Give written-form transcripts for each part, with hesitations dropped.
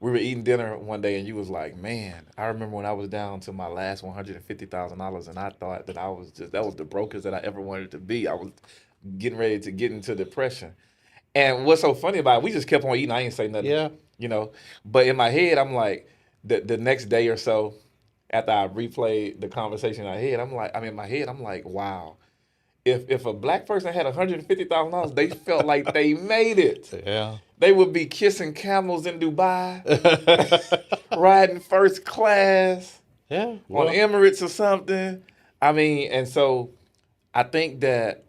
we were eating dinner one day, and you was like, "Man, I remember when I was down to my last $150,000, and I thought that I was just that was the brokest that I ever wanted to be. I was getting ready to get into depression." And what's so funny about it, we just kept on eating. I ain't say nothing, Yeah. you know. But in my head, I'm like, the next day or so, after I replayed the conversation in my head, in my head, I'm like, wow. If a black person had $150,000, they felt like they made it. Yeah. They would be kissing camels in Dubai, riding first class Yeah. on Well, Emirates or something. I mean, and so I think that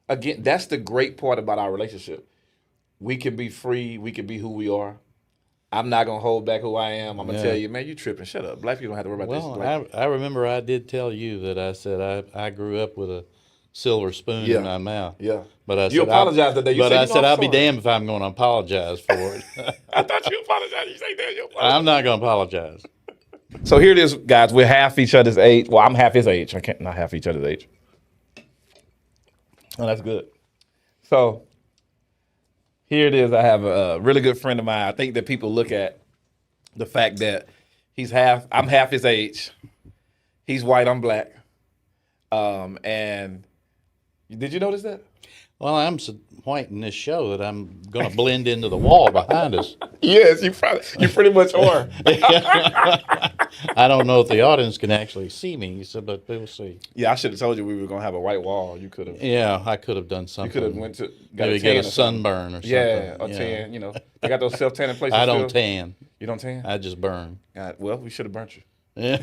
again, that's the great part about our relationship. We can be free. We can be who we are. I'm not gonna hold back who I am. I'm gonna tell yeah. you, man, you tripping. Shut up. Black people don't have to worry about this. Well, Like, I remember I did tell you that I said I grew up with a silver spoon in yeah, my mouth, yeah. but I You said I apologized that day. You but said, I you know, said I'm I'll be sorry. damned if I'm going to apologize for it. I thought you apologized. You say that you I'm apologize. not going to apologize. So here it is, guys. We're half each other's age. Well, I'm half his age. I can't not half each other's age. Oh, that's good. So here it is. I have a really good friend of mine. I think that people look at the fact that I'm half his age. He's white, I'm black. And did you notice that? Well, I'm so white in this show that I'm going to blend into the wall behind us. Yes, you pretty much are. I don't know if the audience can actually see me, so but we'll see. Yeah, I should have told you we were gonna have a white wall. Yeah, I could have done You could have something. went to got a Maybe get tan a or something. sunburn or Yeah, something. a Yeah. tan. You know, they got those self tanning places I don't still. tan. You don't tan? I just burn. Well, we should have burnt you. Yeah.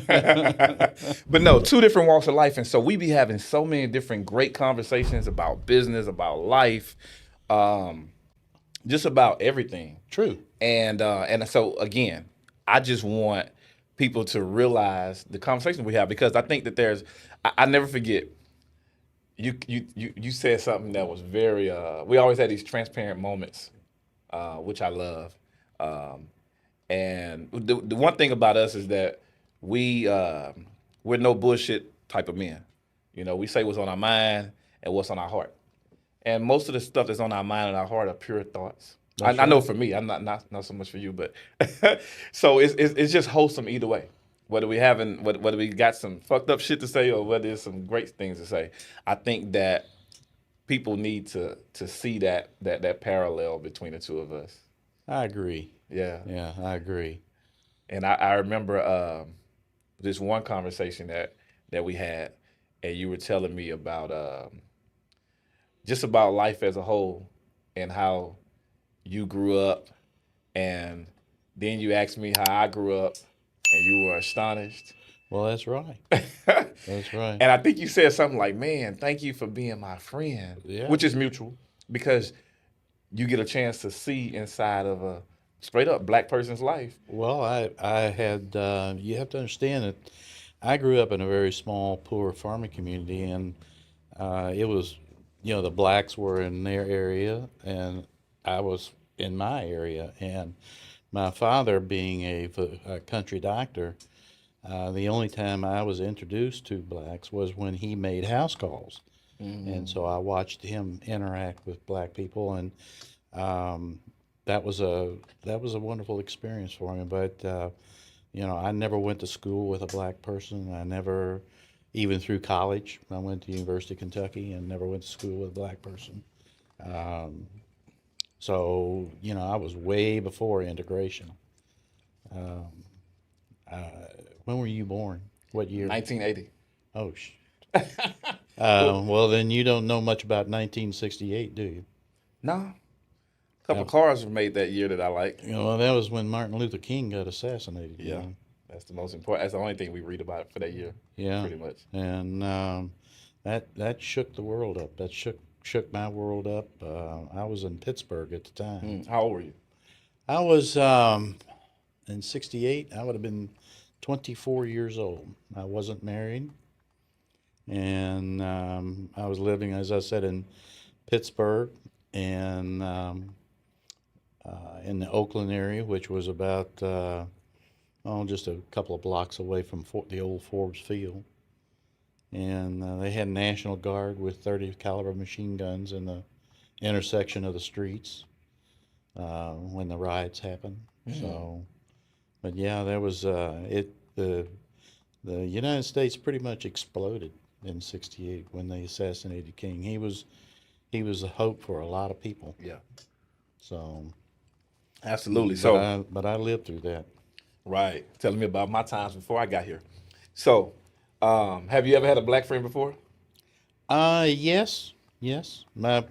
But no, two different walks of life, and so we be having so many different great conversations about business, about life, um, just about everything. True. And so again, I just want people to realize the conversation we have because I think that I never forget you said something that was very we always had these transparent moments, which I love. Um, and the one thing about us is that we're no bullshit type of men. You know, we say what's on our mind and what's on our heart. And most of the stuff that's on our mind and our heart are pure thoughts. That's I know right. for me, I'm not so much for you, but so it's just wholesome either way. Whether we got some fucked up shit to say or whether it's some great things to say, I think that people need to see that parallel between the two of us. I agree. Yeah, Yeah, I agree. and I remember this one conversation that we had, and you were telling me about just about life as a whole and how you grew up, and then you asked me how I grew up, and you were astonished. Well, that's right. And That's right. I think you said something like, "Man, thank you for being my friend," Yeah. which is mutual because you get a chance to see inside of a straight up black person's life. Well, I had you have to understand that I grew up in a very small, poor farming community, and it was, the blacks were in their area, and I was in my area, and my father being a country doctor, the only time I was introduced to blacks was when he made house calls, and so I watched him interact with black people, and um, that was a wonderful experience for me. But I never went to school with a black person. I never, even through college, I went to University of Kentucky and never went to school with a black person. Um, so I was way before integration. Um, uh, when were you born? What year? 1980. Oh, sh. Well, Well, then you don't know much about 1968, do you? no, a couple Uh, cars were made that year that I like. well, that was when Martin Luther King got assassinated. Yeah, that's the most important. That's the only thing we read about for that year, Yeah, pretty much. and that shook the world up. That shook my world up. I was in Pittsburgh at the time. How old were you? I was in '68. I would have been 24 years old. I wasn't married, and I was living, as I said, in Pittsburgh and in the Oakland area, which was about just a couple of blocks away from the old Forbes Field. And they had National Guard with 30 caliber machine guns in the intersection of the streets when the riots happened. So But yeah, there was the United States pretty much exploded in '68 when they assassinated King. He was a hope for a lot of people. Yeah, So, absolutely. but So, I lived through that. right, telling me about my times before I got here. So, have you ever had a black friend before? Yes, yes. My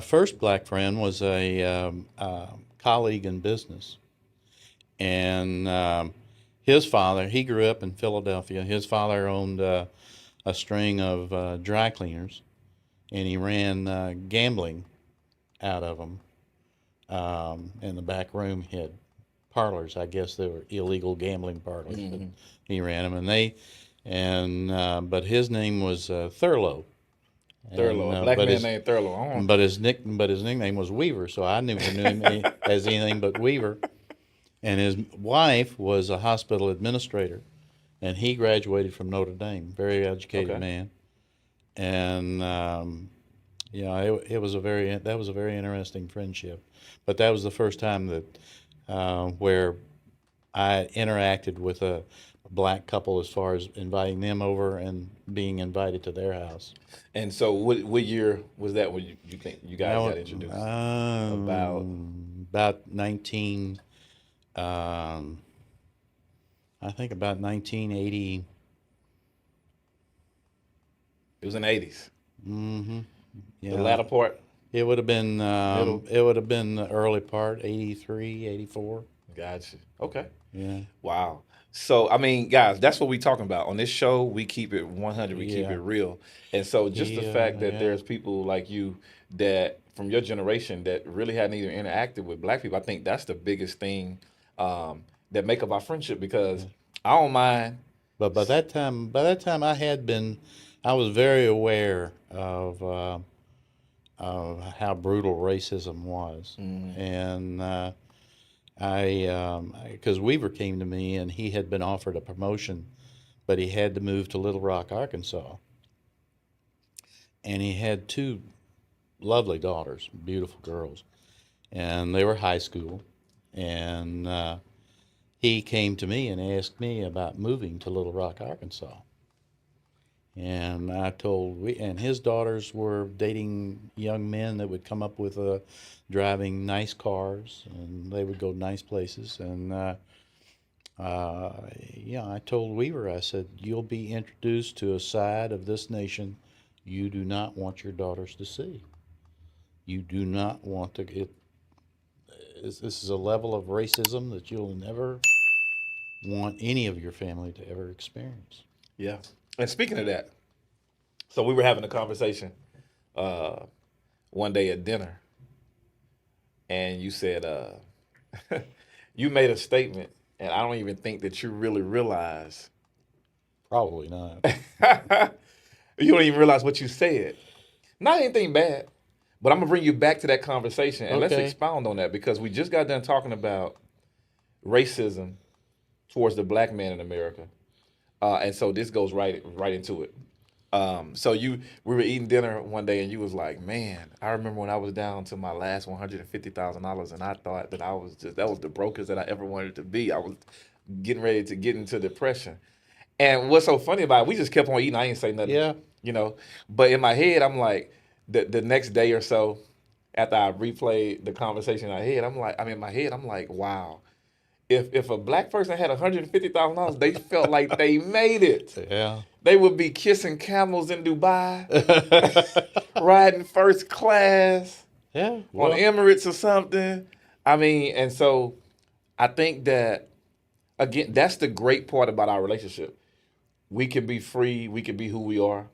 first black friend was a colleague in business, and his father. He grew up in Philadelphia. His father owned a string of dry cleaners, and he ran gambling out of them. In the back room, he had parlors. I guess they were illegal gambling parlors, but he ran them, and but his name was Thurlow, and Thurlow, a black but man his named Thurlow. I don't. but his nickname was Weaver, so I never knew him as anything but Weaver. And his wife was a hospital administrator, and he graduated from Notre Dame. Very educated Okay. man, and it was a very interesting friendship. But that was the first time that where I interacted with a black couple as far as inviting them over and being invited to their house. And so, what year was that when you think you That guys was got introduced? About about 19. Um, I think about 1980. it was in the 80s, Mm-hmm. the Yeah, latter part, it would have been middle. the early part, 83, 84. Gotcha. Okay. Yeah, Wow. So, I mean, guys, that's what we talking about on this show. We keep it 100. We keep yeah. it real. And so, just the fact that Yeah. there's people like you that from your generation that really hadn't even interacted with black people, I think that's the biggest thing that make up our friendship because I don't mind. But by that time, I was very aware of how brutal racism was, and because Weaver came to me and he had been offered a promotion, but he had to move to Little Rock, Arkansas, and he had two lovely daughters, beautiful girls, and they were high school, and he came to me and asked me about moving to Little Rock, Arkansas. And and his daughters were dating young men that would come up with driving nice cars, and they would go nice places. And I told Weaver, I said, "You'll be introduced to a side of this nation you do not want your daughters to see. You do not want to. This is a level of racism that you'll never want any of your family to ever experience." Yeah. And speaking of that, so we were having a conversation uh, one day at dinner, and you said you made a statement, and I don't even think that you really realize. Probably not. You don't even realize what you said. Not anything bad, but I'm gonna bring you back to that conversation and let's Okay. expound on that because we just got done talking about racism towards the black man in America, and so this goes right into it. So we were eating dinner one day, and you was like, "Man, I remember when I was down to my last $150,000, and I thought that that was the brokest that I ever wanted to be. I was getting ready to get into depression." And what's so funny about it, we just kept on eating. I ain't say nothing, Yeah. you know. But in my head, I'm like, the next day or so, after I replayed the conversation in my head, in my head, I'm like, wow. If a black person had $150,000, they felt like they made it. Yeah. They would be kissing camels in Dubai, riding first class Yeah. on Well, Emirates or something. I mean, and so I think that again, that's the great part about our relationship. We can be free. We can be who we are.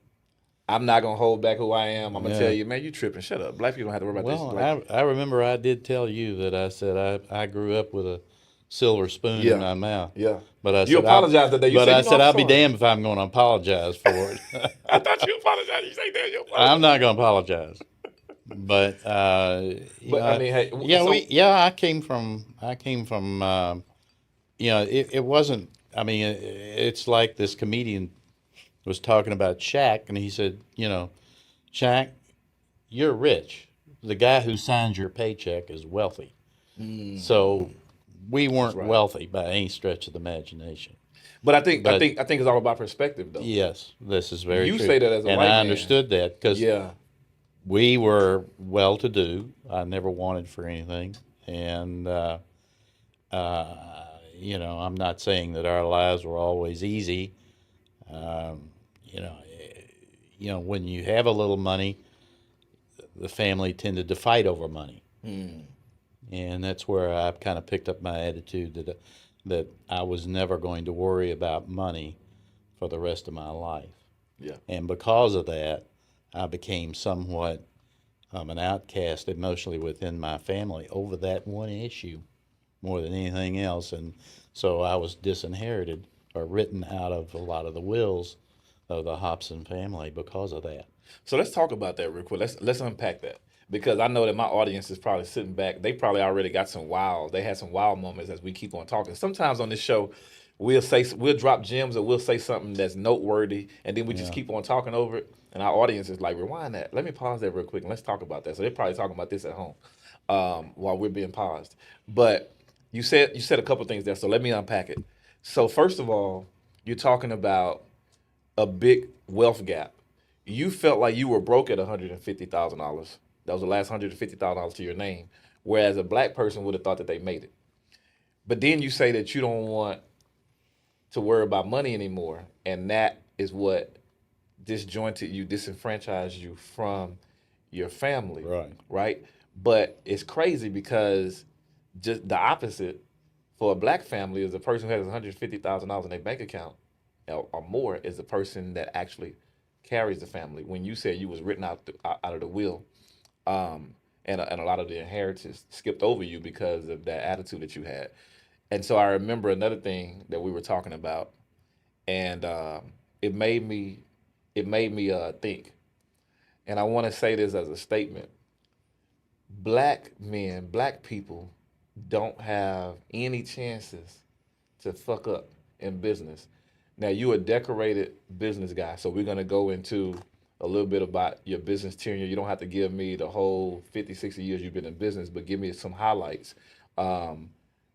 I'm not gonna hold back who I am. I'm gonna tell yeah. you, man, you tripping. Shut up. Black people don't have to worry about this. Well, Like, I remember I did tell you that I said I grew up with a silver spoon in yeah, my mouth. yeah. But I You said I apologized that day. You but said, I you know, said I'm I'll be sorry. damned if I'm going to apologize for it. I thought you apologized. You say that you I'm apologized. not going to apologize. But But I mean, hey, yeah, so I came from it wasn't. I mean, it's like this comedian was talking about Shaq, and he said, Shaq, you're rich. The guy who signs your paycheck is wealthy. So we That's weren't right. wealthy by any stretch of the imagination. But I think I But think I think it's all about perspective, though. yes, this is very You true. say that as a And white I man. understood that because Yeah. we were well to do. I never wanted for anything. And, I'm not saying that our lives were always easy. Um, you know, when you have a little money, the family tended to fight over money. Hmm. And that's where I kind of picked up my attitude that I was never going to worry about money for the rest of my life. Yeah. And because of that, I became somewhat an outcast emotionally within my family over that one issue more than anything else. And so I was disinherited or written out of a lot of the wills of the Hopson family because of that. So let's talk about that real quick. Let's unpack that because I know that my audience is probably sitting back. They probably already got some wild. They had some wild moments as we keep on talking. Sometimes on this show, we'll drop gems or we'll say something that's noteworthy, and then we just Yeah. keep on talking over it. And our audience is like, rewind that. Let me pause that real quick and let's talk about that. So they're probably talking about this at home while we're being paused. But you said a couple things there. So let me unpack it. So first of all, you're talking about a big wealth gap. You felt like you were broke at $150,000. That was the last $150,000 to your name. Whereas a black person would have thought that they made it. But then you say that you don't want to worry about money anymore, and that is what disjointed you, disenfranchised you from your family, Right. right? But it's crazy because just the opposite for a black family is a person who has $150,000 in their bank account or more is the person that actually carries the family. When you said you was written out of the will, and a lot of the inheritance skipped over you because of that attitude that you had. And so I remember another thing that we were talking about, and it made me think. And I want to say this as a statement: black men, black people, don't have any chances to fuck up in business. Now you're a decorated business guy, so we're gonna go into a little bit about your business tenure. You don't have to give me the whole 50, 60 years you've been in business, but give me some highlights. Um,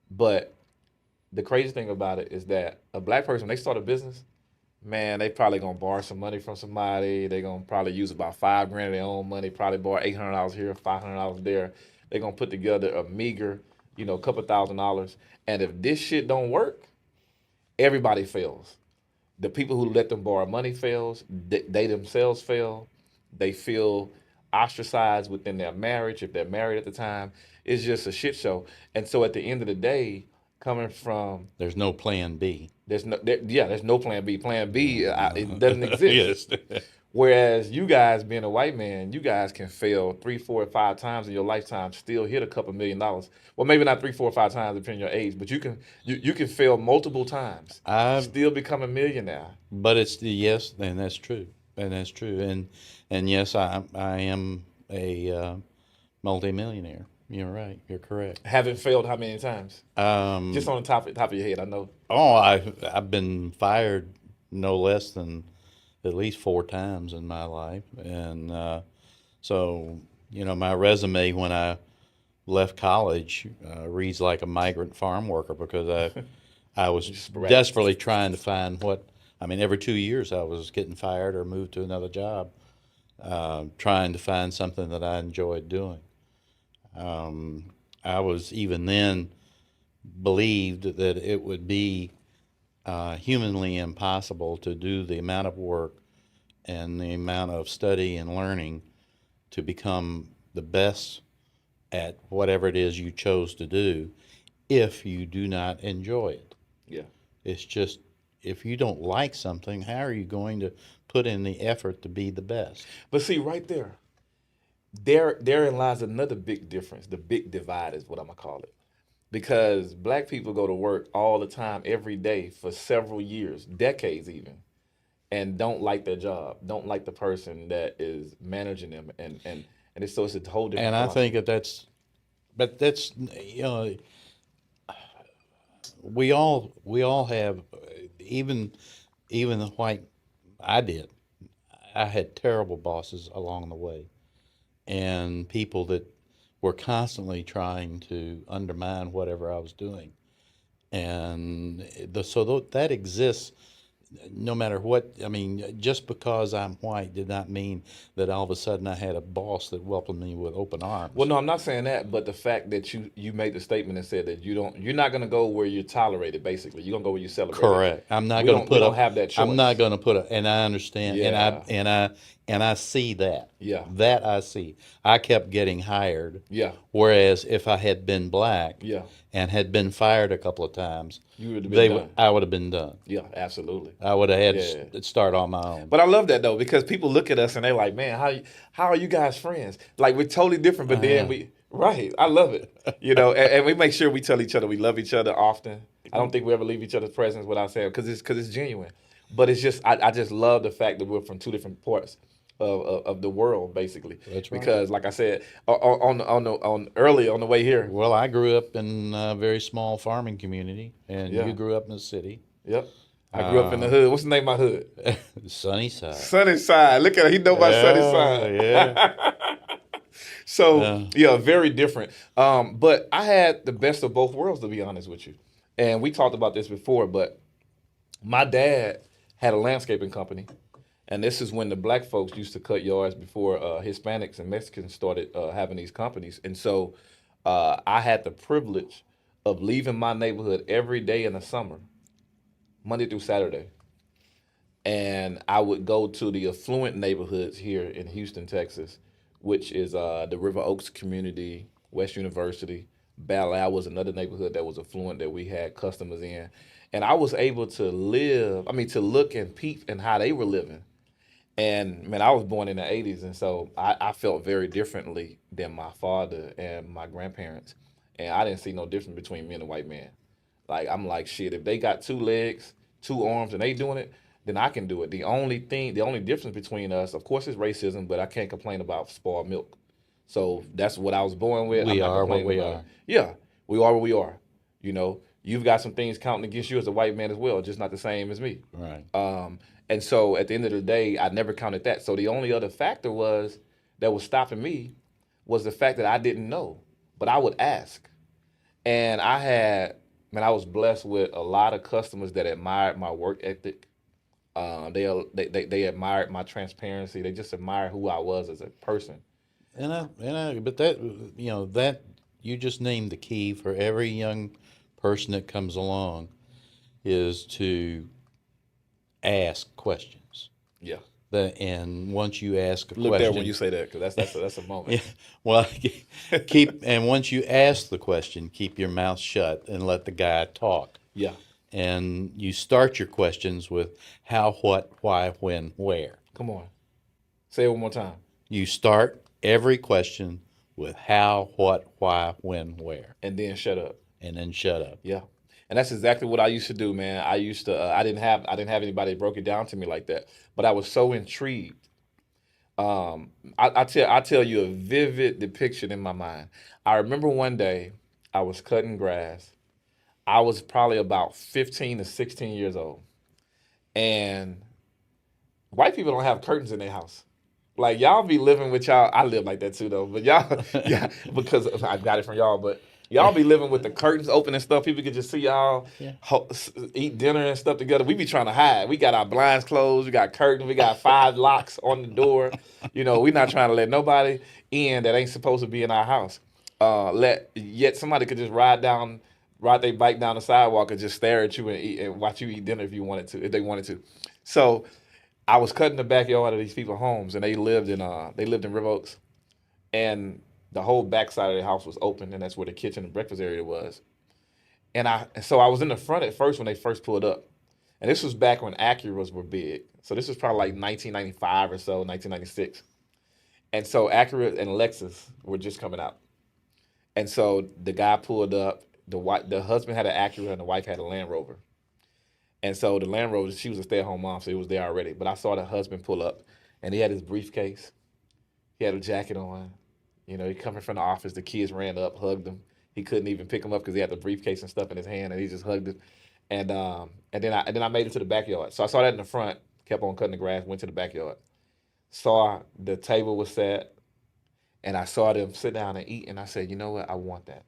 but the crazy thing about it is that a black person, when they start a business, man, they probably gonna borrow some money from somebody. They gonna probably use about 5 grand of their own money. Probably borrow $800 here, $500 there. They gonna put together a meager, couple $1,000. And if this shit don't work, everybody fails. The people who let them borrow money fails. They themselves fail. They feel ostracized within their marriage if they're married at the time. It's just a shit show. And so at the end of the day, coming from There's no plan B. there's no plan B. Plan B, it doesn't exist. Yes. Whereas you guys, being a white man, you guys can fail 3, 4, 5 times in your lifetime, still hit a couple $1,000,000. Well, maybe not 3, 4, 5 times depending on your age, but you can fail multiple times, I've, still become a millionaire. but it's the yes, and that's true, and yes, I am a multimillionaire. You're right. You're correct. Haven't failed how many times? Just Um, on the top of your head, I know. I've been fired no less than at least 4 times in my life, and so my resume when I left college reads like a migrant farm worker because I was Just sporadic. desperately trying to find what. I mean, every 2 years I was getting fired or moved to another job, trying to find something that I enjoyed doing. I was even then believed that it would be humanly impossible to do the amount of work and the amount of study and learning to become the best at whatever it is you chose to do if you do not enjoy it. Yeah. It's just if you don't like something, how are you going to put in the effort to be the best? But see, right therein lies another big difference. The big divide is what I'm gonna call it. Because black people go to work all the time, every day for several years, decades even, and don't like their job, don't like the person that is managing them, and it's a whole different And I think philosophy. but that's we all have even the white. I did. I had terrible bosses along the way, and people that were constantly trying to undermine whatever I was doing. And that exists no matter what. I mean, just because I'm white did not mean that all of a sudden I had a boss that welcomed me with open Well, arms. no, I'm not saying that, but the fact that you made the statement and said that you're not gonna go where you're tolerated. Basically, you're gonna go where you're celebrated. Correct. I'm not We going to don't we put don't a. have that I'm not choice. going to put a. And I understand. Yeah, And I see that. yeah, That I see. I kept getting hired, yeah, whereas if I had been black yeah. and had been fired a couple of times, You would have been done. I would have been done. Yeah, absolutely. I would have had Yeah. to start on my own. But I love that though because people look at us and they're like, "Man, how are you guys friends? Like we're totally different, but then Yeah. we right. I love it, and we make sure we tell each other we love each other often. I don't think we ever leave each other's presence without saying because it's genuine. But it's just I just love the fact that we're from two different parts of the world basically. That's right. Because like I said on early on the way here, Well, I grew up in a very small farming community, and yeah, you grew up in the city. yep. I grew up in the hood. What's the name of my hood? Sunnyside. Sunnyside. Look at it. He know about Yeah, Sunnyside. yeah. So Uh, yeah, very different. But I had the best of both worlds to be honest with you. And we talked about this before, but my dad had a landscaping company, and this is when the black folks used to cut yards before Hispanics and Mexicans started having these companies. And so I had the privilege of leaving my neighborhood every day in the summer, Monday through Saturday, and I would go to the affluent neighborhoods here in Houston, Texas, which is the River Oaks community, West University. Belle was another neighborhood that was affluent that we had customers in, and I was able to live. I mean, to look and peep and how they were living. And man, I was born in the '80s, and so I felt very differently than my father and my grandparents, and I didn't see no difference between me and a white man. Like I'm like shit. If they got two legs, two arms, and they doing it, then I can do it. The only difference between us, of course, is racism. But I can't complain about spoiled milk. So that's what I was born with. I'm we not are what complaining we about it. are. Yeah, we are what we are. You've got some things counting against you as a white man as well, just not the same as me. Right. And so at the end of the day, I never counted that. So the only other factor that was stopping me was the fact that I didn't know, but I would ask. And I was blessed with a lot of customers that admired my work ethic. They admired my transparency. They just admired who I was as a person. But that, that you just named the key for every young person that comes along is to ask questions. Yeah. And once you ask a Look there when question, you say that because that's a yeah, moment. well, and once you ask the question, keep your mouth shut and let the guy talk. Yeah. And you start your questions with how, what, why, when, where. Come on. Say it one more time. You start every question with how, what, why, when, where, And then shut up. and then shut up. Yeah. And that's exactly what I used to do, man. I used to. I didn't have anybody that broke it down to me like that, but I was so intrigued. I tell you a vivid depiction in my mind. I remember one day I was cutting grass. I was probably about 15 to 16 years old, and white people don't have curtains in their house. Like y'all be living with y'all. I live like that too though. But y'all, yeah, because I got it from y'all. But y'all be living with the curtains open and stuff. People can just see y'all Yeah. eat dinner and stuff together. We be trying to hide. We got our blinds closed. We got curtains. We got 5 locks on the door. We not trying to let nobody in that ain't supposed to be in our house. Yet somebody could just ride their bike down the sidewalk and just stare at you and eat and watch you eat dinner if they wanted to. So I was cutting the backyard of these people's homes, and they lived in River Oaks, and the whole backside of the house was open, and that's where the kitchen and breakfast area was. So I was in the front at first when they first pulled up, and this was back when Acuras were big. So this was probably like 1995 or so, 1996, and so Acura and Lexus were just coming out, and so the guy pulled up. The husband had an Acura and the wife had a Land Rover. And so the Land Rover, she was a stay-at-home mom, so it was there already. But I saw the husband pull up, and he had his briefcase. He had a jacket on. He coming from the office. The kids ran up, hugged him. He couldn't even pick him up because he had the briefcase and stuff in his hand, and he just hugged it. And then I made it to the backyard. So I saw that in the front, kept on cutting the grass, went to the backyard. Saw the table was set, and I saw them sit down and eat, and I said, you know what? I want that.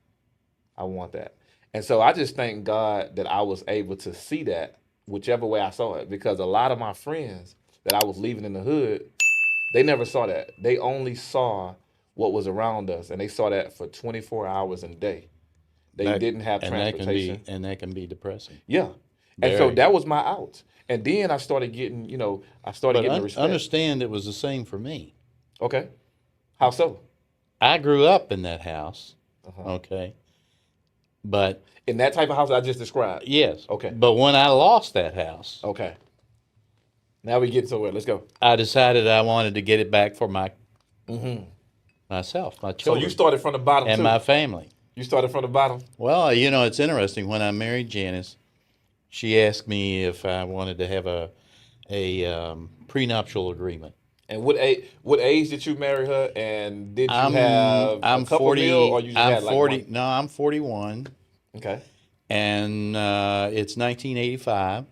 I want that. And so I just thank God that I was able to see that whichever way I saw it, because a lot of my friends that I was leaving in the hood, they never saw that. They only saw what was around us, and they saw that for 24 hours a day. They That didn't have transportation. that can be depressing. Yeah. And so Very. that was my out. And then I started getting, I started But getting the respect. understand it was the same for me. Okay. How so? I grew up in that house. Uh-huh. Okay. But In that type of house I just described. yes. Okay. But when I lost that house, Okay. Now we get somewhere. Let's go. I decided I wanted to get it back for Mm-hmm. myself, my So you children, started from the bottom and too. my family. You started from the bottom. Well, it's interesting. When I married Janice, she asked me if I wanted to have a prenuptial agreement. And what age did you marry her? And did you I'm have a I'm couple meal, 40. or you just I'm had like 40. one? No, I'm 41, Okay. and it's 1985,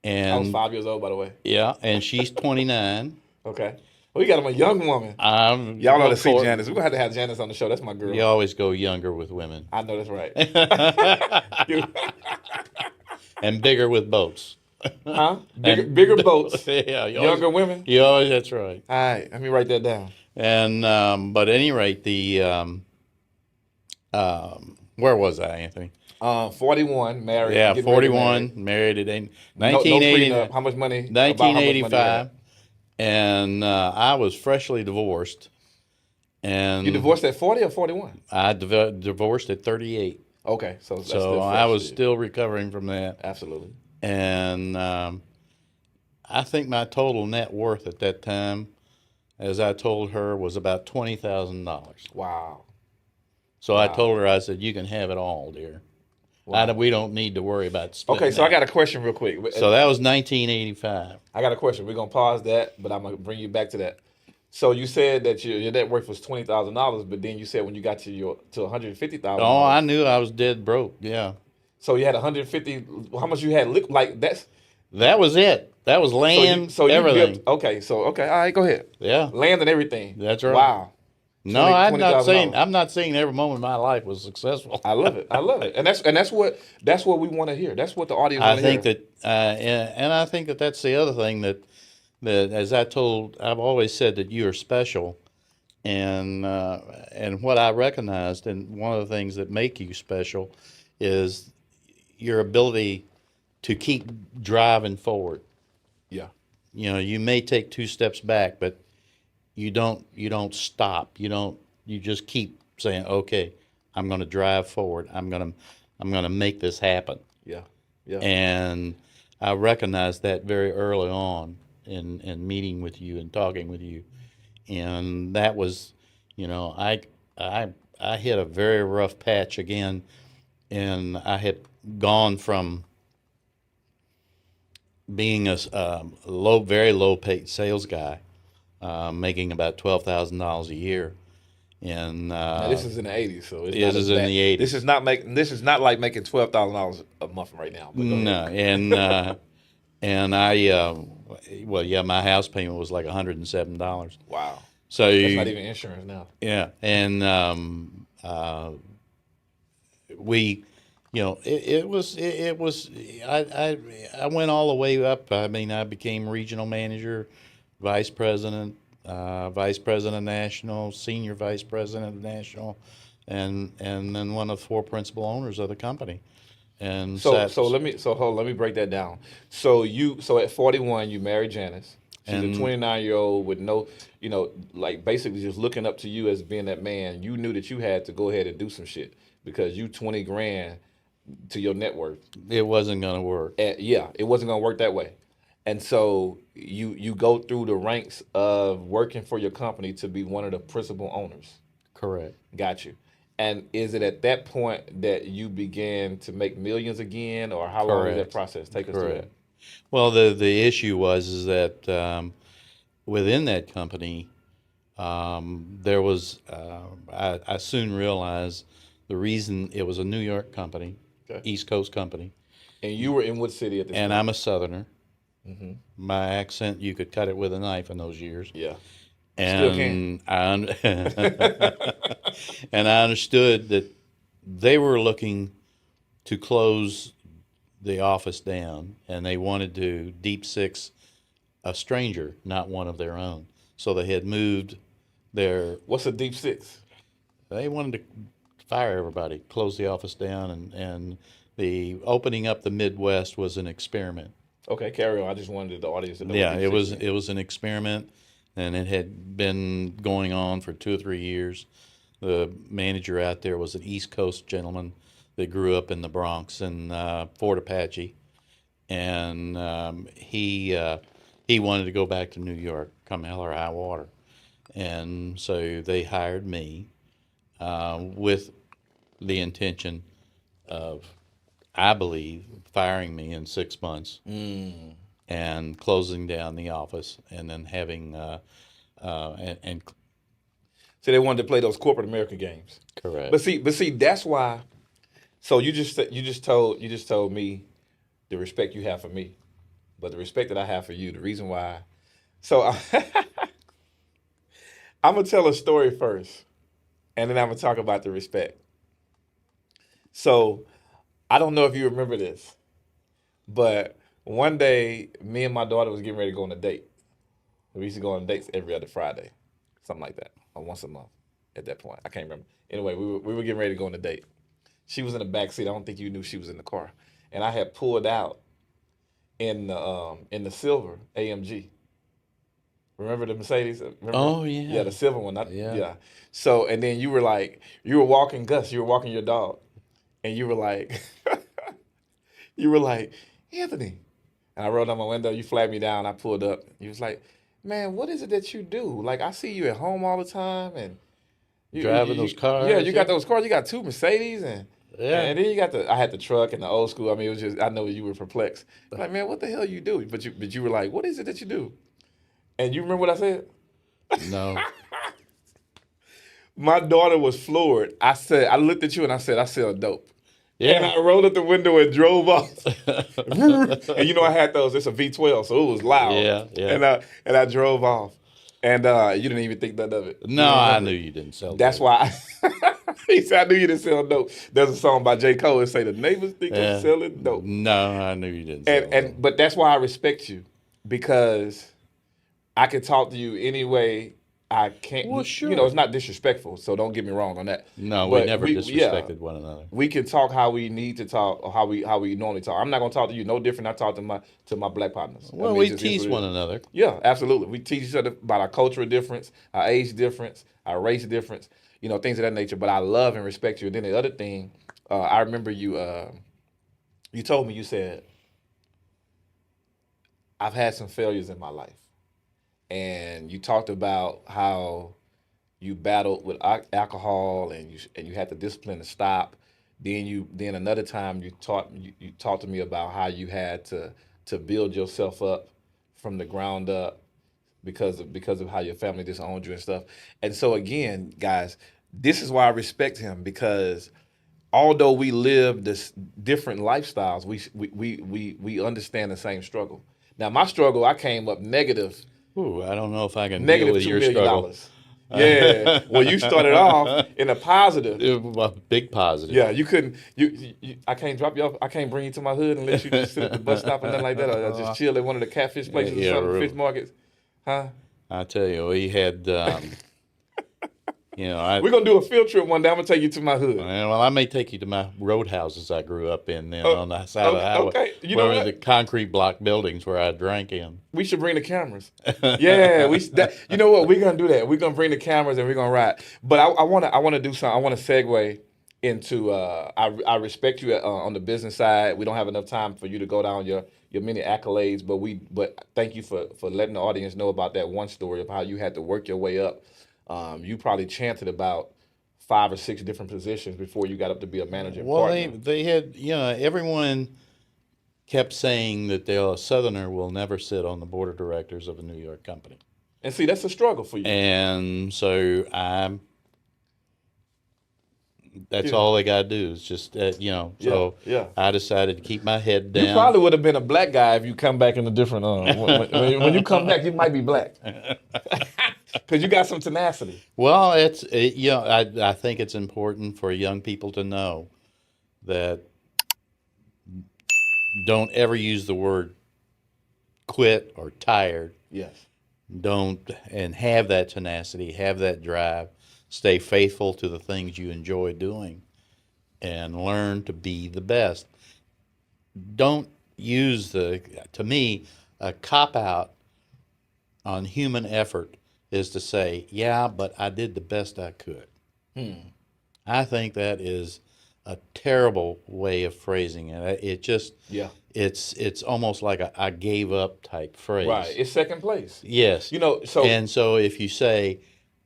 I was and 5 years old, by the way. yeah, and she's 29. Okay. Well, you got him a young woman. I'm Y'all ought well, to see Janice. We're gonna have to have Janice on the show. That's my you girl. always go younger with women, I know that's right. and bigger with boats. Huh? And Bigger boats, yeah, younger women. that's right. All right, let me write that down. And but at any rate, where was I, Anthony? 41, married. Yeah, Getting ready to marry. 41, married at No 1980, prenup. How much money? About how much money you 1985, had? and I was freshly divorced, and You divorced at 40 or 41? I divorced at 38. Okay, so that's So still fresh I to was you. still recovering from that, Absolutely. and I think my total net worth at that time, as I told her, was about $20,000. Wow. So I Wow. told her, I said, "You can have it all, dear. Wow. We don't need to worry about splitting Okay, so I that." got a question real quick. So that was 1985. I got a question. We're gonna pause that, but I'm gonna bring you back to that. So you said that your net worth was $20,000, but then you said when you got to Oh, I $150,000, knew I was dead broke. Yeah, so you had 150. How much you had? Like that's that was it. That was land, so you everything. built. Okay, so okay, all right, go ahead. Yeah, Land and everything. that's right. Wow. No, I'm not saying $20,000. every moment of my life was successful. I love it. I love it, and that's what we want to hear. That's what the audience I want to hear. think that, and I think that that's the other thing that as I've always said that you are special, and what I recognized, and one of the things that make you special, is your ability to keep driving forward. Yeah. You may take two steps back, but you don't stop. You just keep saying, okay, I'm going to drive forward. I'm going to make this happen. Yeah. Yeah. And I recognized that very early on in meeting with you and talking with you. And that was, I hit a very rough patch again, and I had gone from being a very low paid sales guy, making about $12,000 a year, and Now, this is in the '80s, so it's this not is as in bad. the 80s. This is not like making $12,000 a month right now. But go No, ahead. and well, yeah, my house payment was like $107. Wow. So That's not even insurance now. yeah, and we, it was. I went all the way up. I mean, I became regional manager, vice president, vice president national, senior vice president national, and then one of the four principal owners of the company. And Let me break that down. So at 41 you married Janice. She's a And 29-year-old with no, like basically just looking up to you as being that man. You knew that you had to go ahead and do some shit because you 20 grand to your net worth. it wasn't going to work. Yeah, it wasn't gonna work that way. And so you go through the ranks of working for your company to be one of the principal owners. Correct. Got you. And is it at that point that you began to make millions again, or how long was that Correct. process? Take us through that. Correct. Well, the issue is that within that company, there was I soon realized the reason it was a New York company, Okay. East Coast company, And you were in what city at this and point? I'm a Southerner. Hmm. My accent, you could cut it with a knife in those years. Yeah. Still can. And and I understood that they were looking to close the office down, and they wanted to deep six a stranger, not one of their own. So they had moved their. What's a deep six? They wanted to fire everybody, close the office down, and the opening up the Midwest was an experiment. Okay, carry on. I just wanted the audience to know. Yeah, what it deep was six it was an experiment, and it had been going on for 2 or 3 years. The manager out there was an East Coast gentleman that grew up in the Bronx in Fort Apache, and he wanted to go back to New York, come hell or high water, and so they hired me with the intention of, I believe, firing me in 6 months and closing down the office, and then having and So they wanted to play those corporate America games. correct. But see, that's why. So you just told me the respect you have for me, but the respect that I have for you, the reason why. So I'm gonna tell a story first, and then I'm gonna talk about the respect. So I don't know if you remember this, but one day me and my daughter was getting ready to go on a date. We used to go on dates every other Friday, something like that, or once a month. At that point, I can't remember. Anyway, we were getting ready to go on a date. She was in the back seat. I don't think you knew she was in the car, and I had pulled out in the silver AMG. Remember the Mercedes? Remember? Oh, yeah. Yeah, the silver one. Yeah. Yeah. So and then you were walking Gus. You were walking your dog, and you were like, Anthony. And I rolled down my window. You flagged me down. I pulled up. You was like, man, what is it that you do? Like I see you at home all the time, and Driving those cars. Yeah, you got those cars. You got 2 Mercedes, and Yeah. then you got I had the truck and the old school. I mean, it was just I know you were perplexed. Like, man, what the hell you do? But you were like, what is it that you do? And you remember what I said? No. My daughter was floored. I looked at you and I said, I sell dope. Yeah. And I rolled up the window and drove off. And you know I had those. It's a V12, so it was loud. Yeah, yeah. And I drove off. And you didn't even think nothing of it. No, I knew you didn't sell. That's dope. why he said, I knew you didn't sell dope. There's a song by J. Cole that say the neighbors think I'm selling dope. No, I knew you didn't sell. dope. But that's why I respect you, because I can talk to you any way I can't. Well, sure. You know, it's not disrespectful, so don't get me wrong on that. No, But we never disrespected yeah, one another. we can talk how we need to talk, or how we normally talk. I'm not gonna talk to you no different. I talk to my black partners. Well, I mean, we it just tease is what one it is. another. Yeah, absolutely. We teach each other about our cultural difference, our age difference, our race difference, you know, things of that nature. But I love and respect you. And then the other thing, I remember you told me, you said, I've had some failures in my life. And you talked about how you battled with alcohol, and you had the discipline to stop. Then another time you talked to me about how you had to build yourself up from the ground up because of how your family disowned you and stuff. And so again, guys, this is why I respect him, because although we live this different lifestyles, we understand the same struggle. Now my struggle, I came up negative Ooh, I don't know if I can deal with $2 your million. struggle. Yeah. Well, you started off in a positive. A big positive. Yeah, you couldn't. I can't drop you off. I can't bring you to my hood and let you just sit at the bus stop and nothing like that, or just chill at one of the catfish places Yeah, or something, really. fish markets, huh? I tell you, we had, We're gonna do a field trip one day. I'm gonna take you to my hood. well, I may take you to my roadhouses I grew up in then on the side of the highway. Okay. You know where what? the concrete block buildings where I drank in. We should bring the cameras. Yeah, you know what? We're gonna do that. We're gonna bring the cameras and we're gonna ride. But I wanna do something. I wanna segue into. I respect you on the business side. We don't have enough time for you to go down your many accolades, but thank you for letting the audience know about that one story of how you had to work your way up. You probably chanted about 5 or 6 different positions before you got up to be a manager and Well, partner. they had, everyone kept saying that a Southerner will never sit on the board of directors of a New York company. And see, that's a struggle for you. And so that's Yeah. all they got to do is just, so Yeah. I decided to keep my head down. You probably would have been a black guy if you come back in a different. When you come back, you might be black because you got some tenacity. Well, I think it's important for young people to know that don't ever use the word quit or tired. Yes. Don't, and have that tenacity, have that drive, stay faithful to the things you enjoy doing, and learn to be the best. Don't use to me, a cop out on human effort is to say, yeah, but I did the best I could. I think that is a terrible way of phrasing it. It just, Yeah. it's almost like a I gave up type Right. phrase. It's second place. Yes. You know, so And so if you say,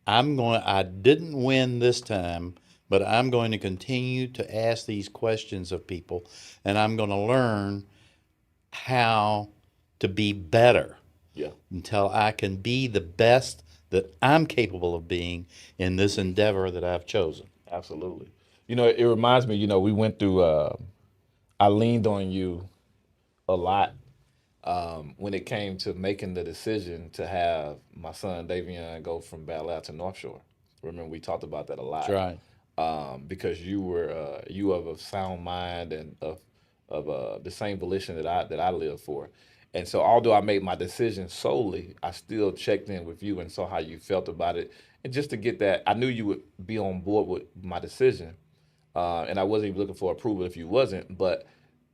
I didn't win this time, but I'm going to continue to ask these questions of people, and I'm going to learn how to be better yeah, until I can be the best that I'm capable of being in this endeavor that I've chosen. absolutely. You know, it reminds me. You know, we went through. I leaned on you a lot when it came to making the decision to have my son Davion go from Bel Air to North Shore. Remember, we talked about that a That's lot right. because you of a sound mind and of the same volition that I live for. And so, although I made my decision solely, I still checked in with you and saw how you felt about it. And just to get that, I knew you would be on board with my decision. And I wasn't even looking for approval if you wasn't. But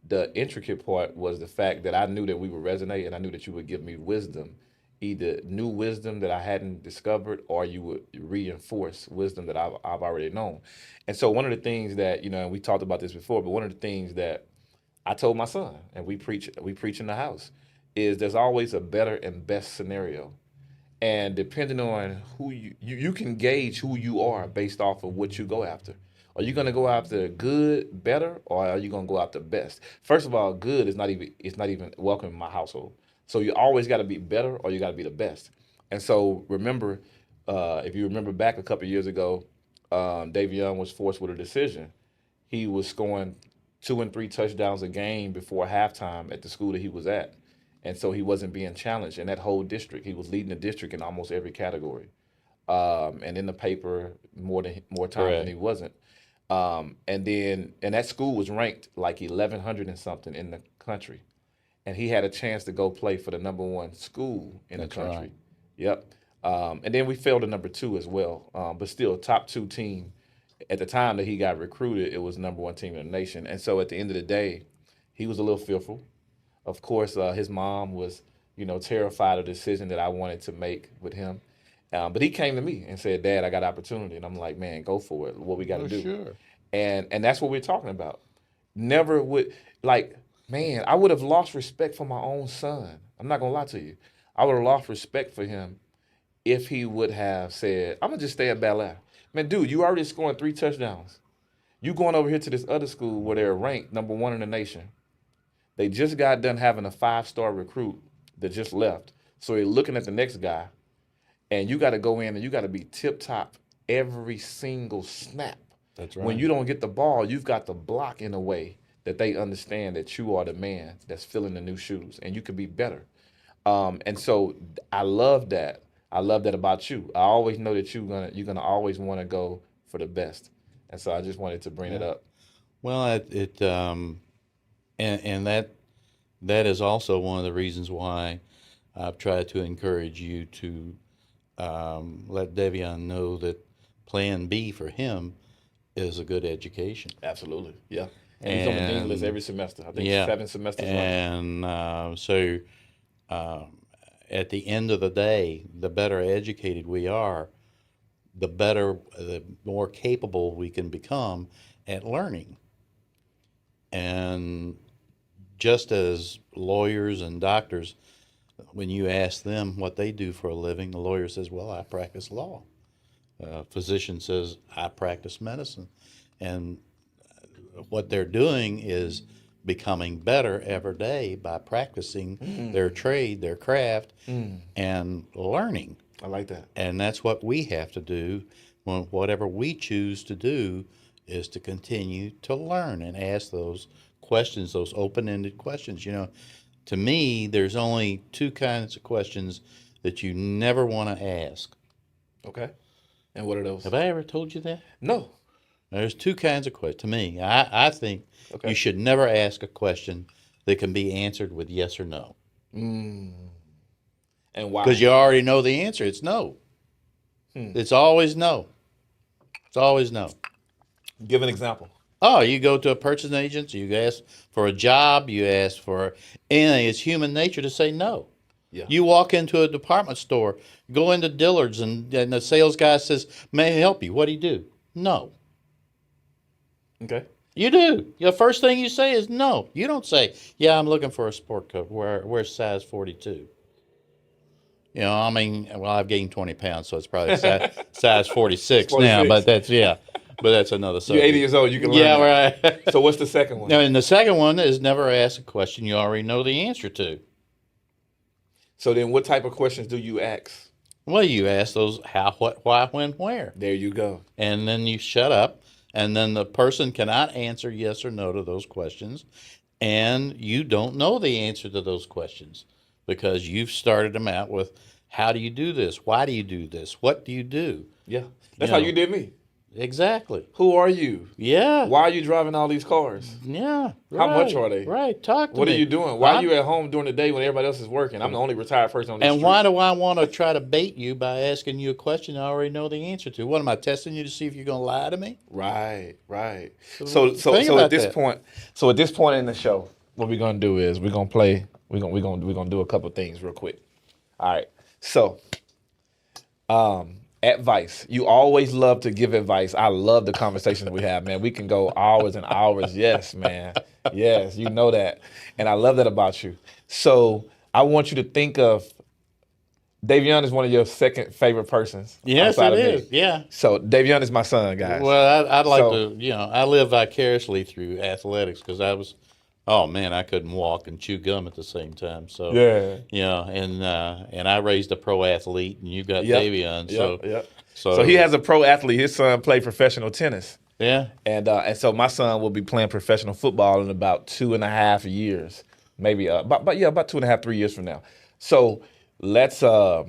the intricate part was the fact that I knew that we would resonate, and I knew that you would give me wisdom, either new wisdom that I hadn't discovered, or you would reinforce wisdom that I've already known. And so one of the things that and we talked about this before, but one of the things that I told my son, and we preach in the house, is there's always a better and best scenario. And depending on who you can gauge who you are based off of what you go after. Are you going to go after good, better, or are you going to go after best? First of all, good is not even it's not even welcome in my household. So you always got to be better, or you got to be the best. And so remember, if you remember back a couple of years ago, Davion was forced with a decision. He was scoring 2 and 3 touchdowns a game before halftime at the school that he was at, and so he wasn't being challenged in that whole district. He was leading the district in almost every category, and in the paper more times than he Correct. wasn't. And that school was ranked like 1100 and something in the country, and he had a chance to go play for the number one school in the That's right. country. Yep. And then we fell to number two as well, but still top two team. At the time that he got recruited, it was number one team in the nation. And so at the end of the day, he was a little fearful. Of course, his mom was, terrified of the decision that I wanted to make with him. But he came to me and said, "Dad, I got opportunity," and I'm like, "Man, go for it. What we got to Well, do." sure. And that's what we're talking about. Never would like, man, I would have lost respect for my own son. I'm not gonna lie to you. I would have lost respect for him if he would have said, "I'm gonna just stay at Bel Air." Man, dude, you already scoring 3 touchdowns. You going over here to this other school where they're ranked number one in the nation. They just got done having a 5-star recruit that just left. So they're looking at the next guy, and you got to go in and you got to be tip top every single snap. That's When right. you don't get the ball, you've got to block in a way that they understand that you are the man that's filling the new shoes, and you can be better. And so I love that. I love that about you. I always know that you're gonna always want to go for the best, and so I just wanted to bring it Yeah. up. Well, and that is also one of the reasons why I've tried to encourage you to let Devion know that Plan B for him is a good education. Absolutely, yeah. And he's on the dean list And every semester. I think yeah, 7 semesters running. and so at the end of the day, the better educated we are, the more capable we can become at learning. And just as lawyers and doctors, when you ask them what they do for a living, the lawyer says, "Well, I practice law." Physician says, "I practice medicine." And what they're doing is becoming better every day by practicing their trade, their craft, and learning. I like that. And that's what we have to do. Whatever we choose to do is to continue to learn and ask those questions, those open ended questions. To me, there's only two kinds of questions that you never want to ask. Okay. And what are those? Have I ever told you that? No. There's two kinds of questions. To me, I think you Okay. should never ask a question that can be answered with yes or no. And why? Because you already know the answer. It's no. It's always no. It's always no. Give an example. Oh, you go to a purchasing agent, you ask for a job, you ask for anything. It's human nature to say no. Yeah. You walk into a department store, go into Dillard's, and the sales guy says, "May I help you?" What do you do? No. Okay. You do. The first thing you say is no. You don't say, "Yeah, I'm looking for a sport coat. Where's size 42?" You know, I mean, well, I've gained 20 pounds, so it's probably size 46 now. 46. But that's another You're subject. 80 years old. You can learn Yeah, that. right. So what's the second one? Now, and the second one is never ask a question you already know the answer to. So then what type of questions do you ask? Well, you ask those how, what, why, when, where. There you go. And then you shut up, and then the person cannot answer yes or no to those questions, and you don't know the answer to those questions because you've started them out with, how do you do this? Why do you do this? What do you do? Yeah. That's You how know. you did me. Exactly. Who are you? Yeah. Why are you driving all these cars? Yeah. How right, much are they? Right. Talk to What me. are you doing? Why are I'm- you at home during the day when everybody else is working? I'm the only retired person on the And street. why do I want to try to bait you by asking you a question I already know the answer to? What am I testing you to see if you're going to lie to me? Right. So think at about this that. point, in the show, what we're gonna do is we're gonna do a couple things real quick. All right. So, advice. You always love to give advice. I love the conversations we have, man. We can go hours and hours. Yes, man. Yes, you know that. And I love that about you. So I want you to think of Davion is one of your second favorite persons. Yes, outside it of me. is. Yeah. So Davion is my son, guys. Well, I'd like So- to, I live vicariously through athletics because oh man, I couldn't walk and chew gum at the same time. So, Yeah. and I raised a pro athlete, and you got Yep. Davion. Yep. So, So he has a pro athlete. His son played professional tennis. yeah. And so my son will be playing professional football in about 2.5 years, maybe about 2.5, 3 years from now. So let's talk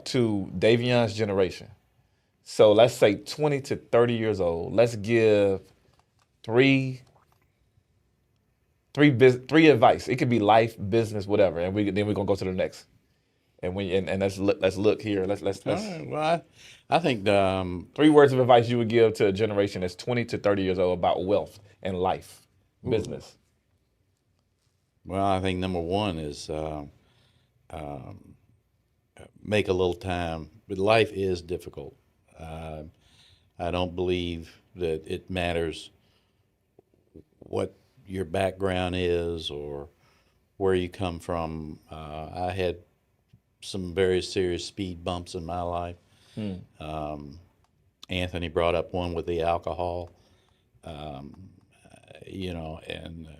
to Davion's generation. So let's say 20 to 30 years old. Let's give three advice. It could be life, business, whatever, and then we're gonna go to the next. And let's look here. Let's All right. Well, I think 3 words of advice you would give to a generation that's 20 to 30 years old about wealth and life, business. Well, I think number one is make a little time. But life is difficult. I don't believe that it matters what your background is or where you come from. I had some very serious speed bumps in my life. Anthony brought up one with the alcohol. And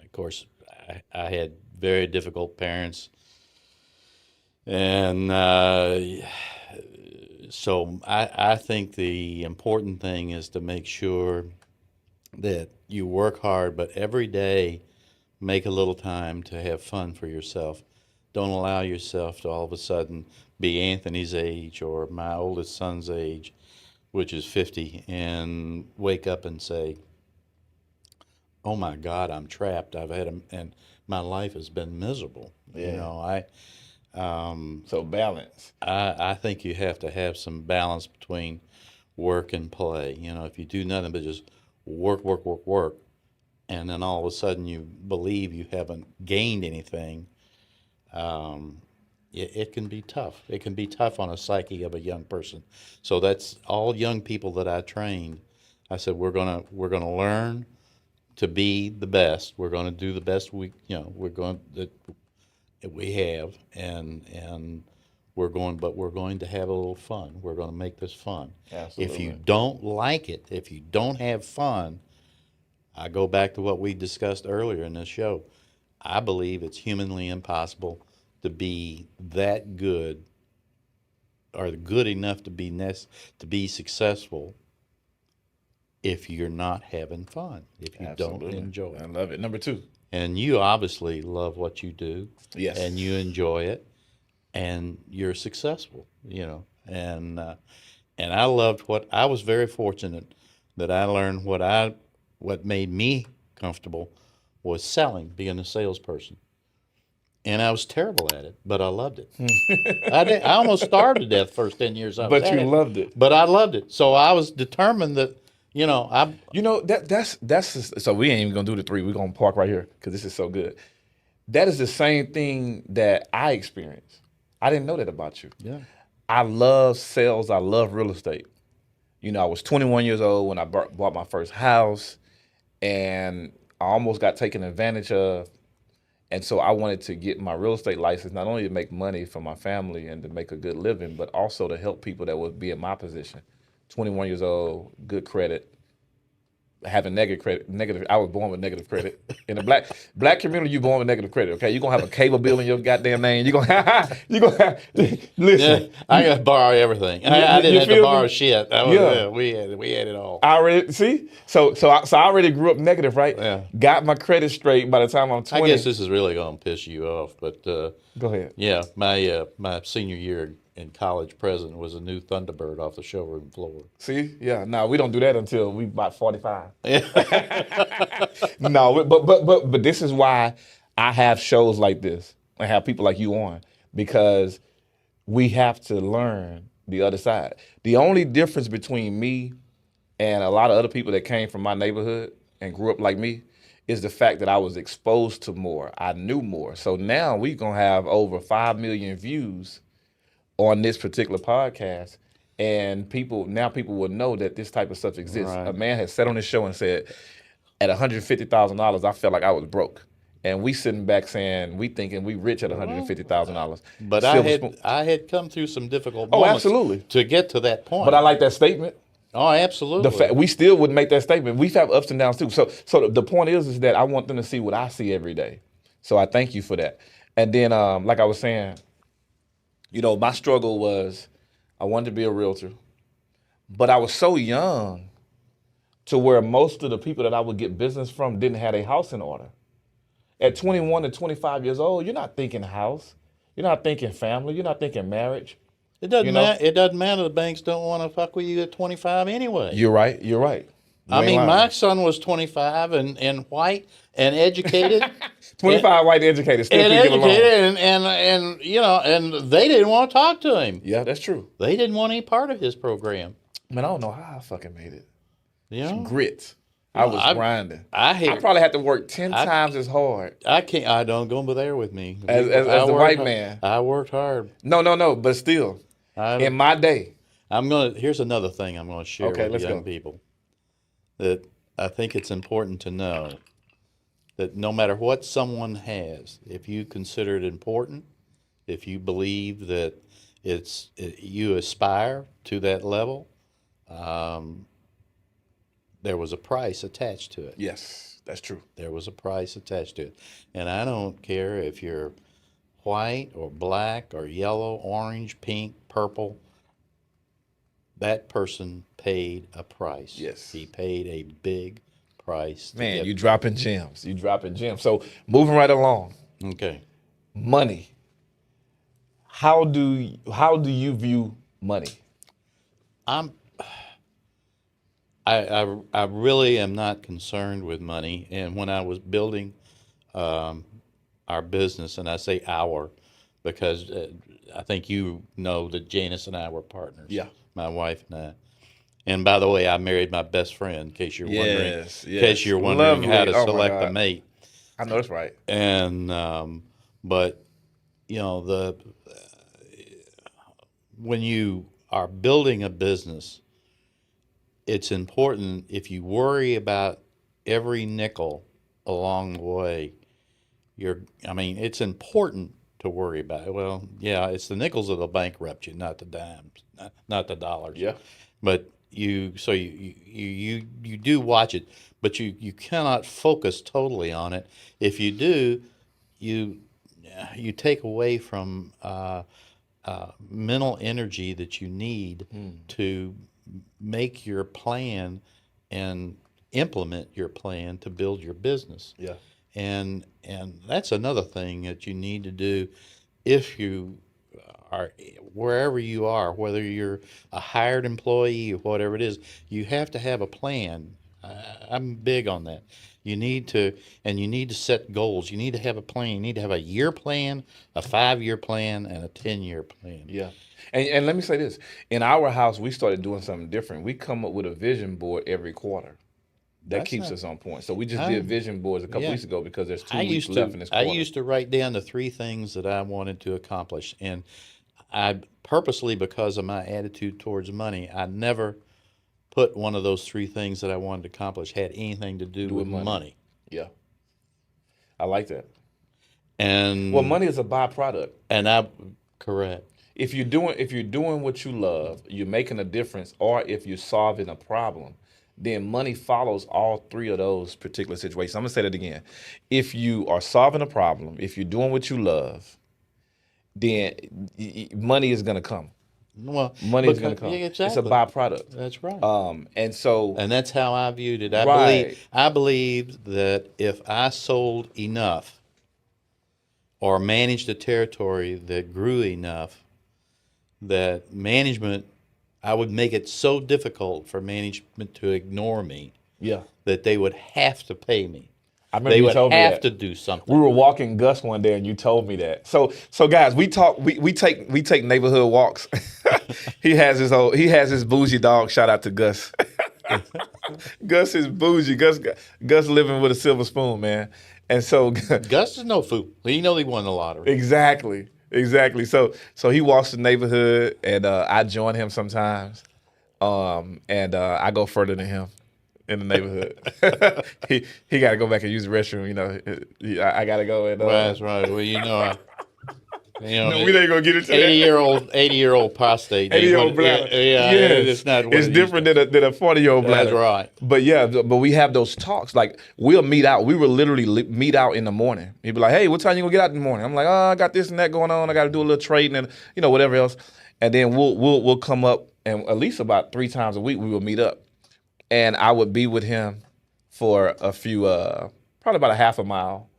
of course, I had very difficult parents. And so I think the important thing is to make sure that you work hard, but every day make a little time to have fun for yourself. Don't allow yourself to all of a sudden be Anthony's age or my oldest son's age, which is 50, and wake up and say, oh my God, I'm trapped. And my life has been miserable. Yeah. So balance. I think you have to have some balance between work and play. If you do nothing but just work, and then all of a sudden you believe you haven't gained anything, it can be tough. It can be tough on a psyche of a young person. So that's all young people that I trained. I said, we're gonna learn to be the best. We're gonna do the best we have, and we're going to have a little fun. We're going to make this fun. Absolutely. If you don't like it, if you don't have fun, I go back to what we discussed earlier in this show. I believe it's humanly impossible to be that good or good enough to be successful if you're not having fun, if you Absolutely. don't enjoy it. I love it. Number 2. And you obviously love what you do. Yes. And you enjoy it, and you're successful, And I loved I was very fortunate that I learned what made me comfortable was selling, being a salesperson. And I was terrible at it, but I loved it. I almost starved to death first 10 years I was But at you it. loved it. But I loved it. So I was determined that, You know that's just, so we ain't even gonna do the three. We're gonna park right here because this is so good. That is the same thing that I experienced. I didn't know that about you. yeah. I love sales. I love real estate. You know, I was 21 years old when I bought my first house, and I almost got taken advantage of. And so I wanted to get my real estate license, not only to make money for my family and to make a good living, but also to help people that would be in my position. 21 years old, good credit, having negative credit. Negative. I was born with negative credit. In the black community, you born with negative credit. Okay, you're gonna have a cable bill in your goddamn name. You're gonna Yeah, listen. I got to borrow everything. I you didn't have to feel borrow me? shit. Yeah. We had it all. I already see. So I already grew up negative, right? Yeah. Got my credit straight by the time I'm 20. I guess this is really going to piss you off, but Go ahead. yeah, my senior year in college present was a new Thunderbird off the showroom floor. See, yeah. No, we don't do that until we about 45. Yeah. No, but this is why I have shows like this and have people like you on, because we have to learn the other side. The only difference between me and a lot of other people that came from my neighborhood and grew up like me is the fact that I was exposed to more. I knew more. So now we're going to have over 5 million views on this particular podcast. And people will know that this type of stuff exists. Right. A man has sat on this show and said, at $150,000, I felt like I was broke. And we sitting back saying, we thinking we rich at $150,000. But I had come through some difficult Oh, moments absolutely. to get to that point. But I like that statement. Oh, absolutely. We still would make that statement. We have ups and downs too. So the point is that I want them to see what I see every day. So I thank you for that. And then, like I was saying, my struggle was I wanted to be a realtor, but I was so young to where most of the people that I would get business from didn't have a house in order. At 21 to 25 years old, you're not thinking house. You're not thinking family. You're not thinking marriage. It doesn't matter. It doesn't matter. The banks don't want to fuck with you at 25 anyway. You're right. You're right. I mean, my son was 25 and white and educated. 25 white educated, still and can't get along. educated, and they didn't want to talk to him. Yeah, that's true. They didn't want any part of his program. Man, I don't know how I fucking made it. You know, Grit. I was grinding. I probably had to work 10 times as hard. I can't. I don't go there with me As the white man. I worked hard. No, but still, in my day. Here's another thing I'm gonna share with young people. That I think it's important to know that no matter what someone has, if you consider it important, if you believe that you aspire to that level, there was a price attached to it. Yes, that's true. There was a price attached to it. And I don't care if you're white or black or yellow, orange, pink, purple. That person paid a price. Yes. He paid a big price. Man, you dropping gems. You dropping gems. So moving right along. Okay. Money. How do you view money? I really am not concerned with money. And when I was building our business, and I say our, because I think you know that Janice and I were partners. Yeah. My wife and I. And by the way, I married my best friend, in case you're wondering. Yes. In case you're wondering how to select a mate. I know that's right. And but when you are building a business, it's important, if you worry about every nickel along the way, it's important to worry about it. Well, yeah, it's the nickels that'll bankrupt you, not the dimes, not the dollars. Yeah. But you do watch it, but you cannot focus totally on it. If you do, you take away from mental energy that you need to make your plan and implement your plan to build your business. Yeah. And that's another thing that you need to do if you are wherever you are, whether you're a hired employee or whatever it is, you have to have a plan. I'm big on that. You need to, and you need to set goals. You need to have a plan. You need to have a year plan, a 5-year plan, and a 10-year plan. Yeah. And let me say this. In our house, we started doing something different. We come up with a vision board every quarter. That That's keeps not, us on point. So we just I, did vision boards a couple yeah. weeks ago because there's 2 I weeks used left to, in this I quarter. used to write down the 3 things that I wanted to accomplish, and I purposely, because of my attitude towards money, I never put one of those 3 things that I wanted to accomplish had anything to do Do with with money. money. Yeah. I like that. Well, And money is a byproduct. I correct. If you're doing what you love, you're making a difference, or if you're solving a problem, then money follows all 3 of those particular situations. I'm gonna say that again. If you are solving a problem, if you're doing what you love, then money is gonna come. Well, Money is gonna because, yeah, come. It's a exactly. byproduct. That's right. And so And that's how I viewed it. right, I believe that if I sold enough or managed a territory that grew enough, that management, I would make it so difficult for management to ignore me yeah. that they would have to pay me. I remember They you would told me have that. to do We something. were walking Gus one day, and you told me that. So guys, we talk. We take neighborhood walks. He has his bougie dog. Shout out to Gus. Gus is bougie. Gus living with a silver spoon, man. And so Gus is no fool. He know he won the lottery. exactly. So he walks the neighborhood, and I join him sometimes. And I go further than him in the neighborhood. he got to go back and use the restroom. You know, I got to go and. Well, that's right. Well, No, we ain't gonna get into that. 80-year-old prostate. 80-year-old bladder. Yeah, Yes. it's not. What It's it different used than a 40-year-old to. bladder. That's right. But yeah, but we have those talks. Like we'll meet out. We will literally meet out in the morning. He'd be like, "Hey, what time you gonna get out in the morning?" I'm like, "Oh, I got this and that going on. I got to do a little trading and whatever else." And then we'll come up, and at least about 3 times a week we will meet up, and I would be with him for a few, probably about a half a mile,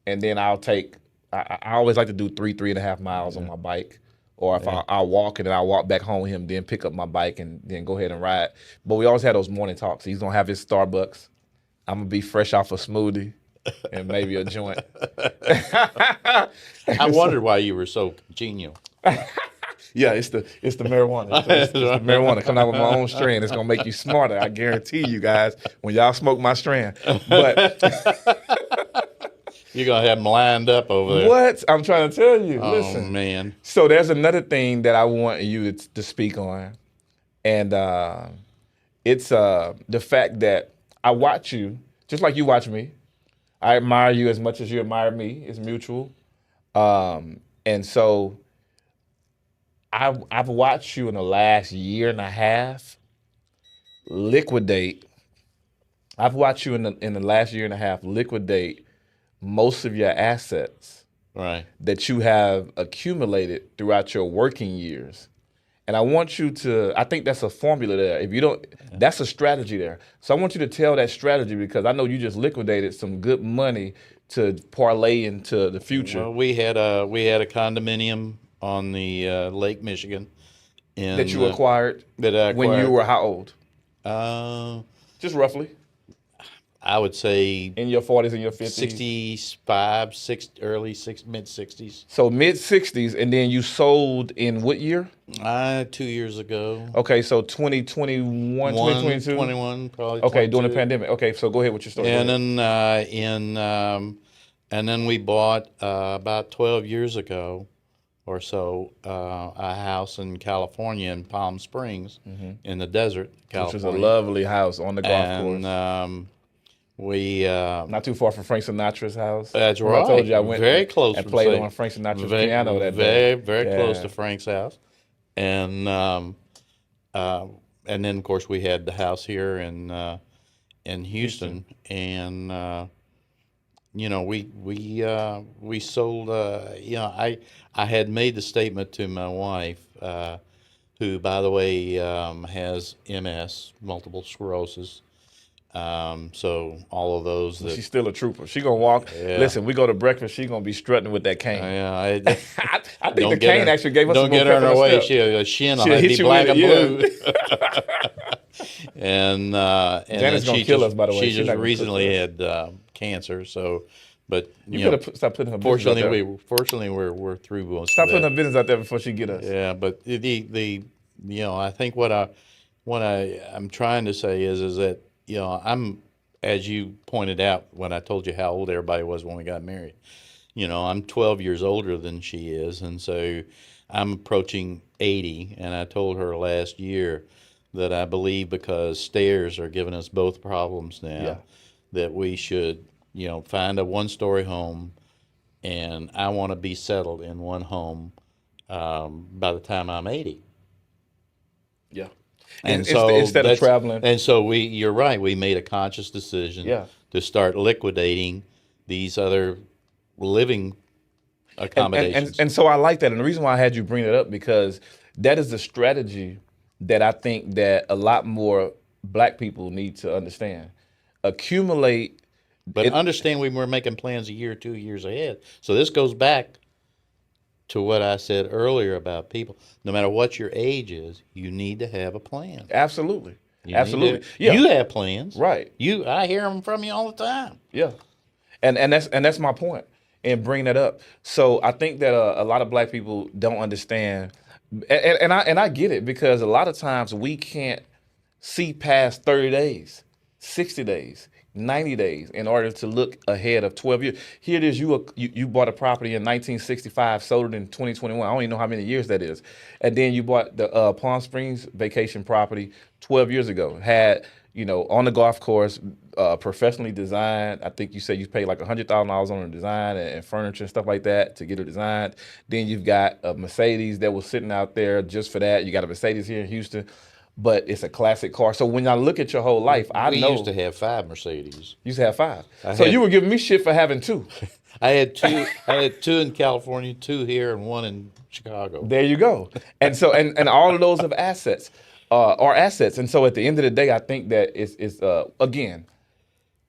and then I'll take. I always like to do 3.5 miles on my bike, or if I'll walk and then I'll walk back home with him, then pick up my bike and then go ahead and ride. But we always have those morning talks. He's gonna have his Starbucks. I'm gonna be fresh off a smoothie and maybe a joint. I wondered why you were so congenial. Yeah, it's the marijuana. It's the marijuana coming out with my own strand. It's gonna make you smarter. I guarantee you guys when y'all smoke my strand. But You're gonna have them lined up over there. what I'm trying to tell you, Oh listen. man. So there's another thing that I want you to speak on, and it's the fact that I watch you just like you watch me. I admire you as much as you admire me. It's mutual, and so I've watched you in the last year and a half liquidate. I've watched you in the last year and a half liquidate most of your assets Right. that you have accumulated throughout your working years. And I want you to, I think that's a formula there. If you don't, that's a strategy there. So I want you to tell that strategy because I know you just liquidated some good money to parlay into the future Well, we had a condominium on the Lake Michigan. that you acquired That I when you acquired. were how old? Just roughly. I would say In your 40s and your 50s? 65, mid 60s. So mid 60s, and then you sold in what year? 2 years ago. Okay, so 2021, 2022? 21, probably. Okay, during the 22. pandemic. Okay, so go ahead with your story. And then we bought about 12 years ago or so a house in California in Palm Springs in the desert, Which California. was a lovely house on the golf And course. we Not too far from Frank Sinatra's house. That's Remember right. I told you I went Very close and from played Frank. on Frank Sinatra's very, piano that very, day. very close Yeah. to Frank's house. And then of course we had the house here in Houston. And we sold. I had made the statement to my wife, who by the way has MS, multiple sclerosis. So all of those that She's still a trooper. She gonna walk. Yeah. Listen, we go to breakfast. She gonna be strutting with that cane. I I think don't the get cane her, actually gave us don't some get more her in pep her the way. step. She'll shin She'll will hit be you black with and it, blue. and Janet's gonna kill us, by the way. she She's just not gonna cook recently for us. had cancer. So, but You you could know, have stopped putting her business out there. fortunately we're through most Stop of putting her that. business out there before she get us. Yeah, but the I think I'm trying to say is that I'm, as you pointed out when I told you how old everybody was when we got married. I'm 12 years older than she is, and so I'm approaching 80. And I told her last year that I believe because stairs are giving us both problems Yeah. now, that we should find a one-story home, and I want to be settled in one home by the time I'm 80. Yeah. And so Instead of traveling. you're right, we made a conscious decision Yeah. to start liquidating these other living accommodations. And so I like that. And the reason why I had you bring it up, because that is the strategy that I think that a lot more black people need to understand. Accumulate But it. understand, we were making plans a year, 2 years ahead. So this goes back to what I said earlier about people. No matter what your age is, you need to have a plan. Absolutely. You need Absolutely. to. Yeah. You have plans. Right. I hear them from you all the time. Yeah. And that's my point in bringing that up. So I think that a lot of black people don't understand, and I get it, because a lot of times we can't see past 30 days, 60 days, 90 days in order to look ahead of 12 years. Here it is, you bought a property in 1965, sold it in 2021. I don't even know how many years that is. And then you bought the Palm Springs vacation property 12 years ago. Had, on the golf course, professionally designed. I think you said you paid like $100,000 on the design and furniture and stuff like that to get it designed. Then you've got a Mercedes that was sitting out there just for that. You got a Mercedes here in Houston, but it's a classic car. So when I look at your whole life, I We know used to have 5 Mercedes. you used to have 5. I So had- you were giving me shit for having 2. I had 2. I had 2 in California, 2 here, and 1 in Chicago. There you go. And so and all of those have assets, are assets. And so at the end of the day, I think that it's again,